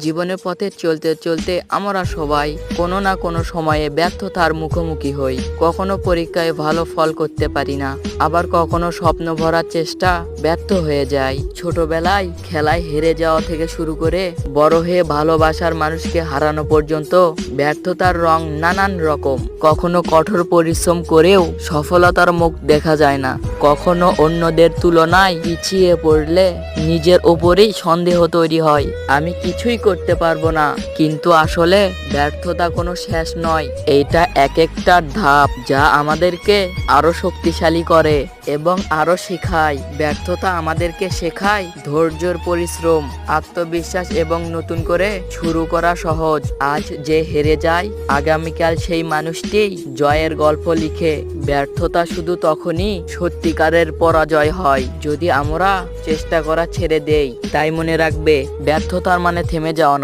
জীবনের পথে চলতে চলতে আমরা সবাই কোনো না কোনো সময়ে ব্যর্থতার মুখোমুখি হই। কখনো পরীক্ষায় ভালো ফল করতে পারি না, আবার কখনো স্বপ্ন ভরার চেষ্টা ব্যর্থ হয়ে যায়। ছোটবেলায় খেলায় হেরে যাওয়া থেকে শুরু করে বড় হয়ে ভালোবাসার মানুষকে হারানো পর্যন্ত ব্যর্থতার রং নানান রকম। কখনো কঠোর পরিশ্রম করেও সফলতার মুখ দেখা যায় না, কখনো অন্যদের তুলনায় পিছিয়ে পড়লে নিজের ওপরেই সন্দেহ তৈরি হয়, আমি কিছুই করতে পারবো না। কিন্তু আসলে ব্যর্থতা কোনো শেষ নয়, এইটা এক একটা ধাপ যা আমাদেরকে আরো শক্তিশালী করে এবং আরো শেখায়। ব্যর্থতা আমাদেরকে শেখায় ধৈর্যের, পরিশ্রম, আত্মবিশ্বাস এবং নতুন করে শুরু করা সহজ। আজ যে হেরে যায়, আগামীকাল সেই মানুষটি জয়ের গল্প লিখে। ব্যর্থতা শুধু তখনই সত্যিকারের পরাজয় হয় যদি আমরা চেষ্টা করা ছেড়ে দেই। তাই মনে রাখবে, ব্যর্থতার মানে থেমে যাওয়া নয়।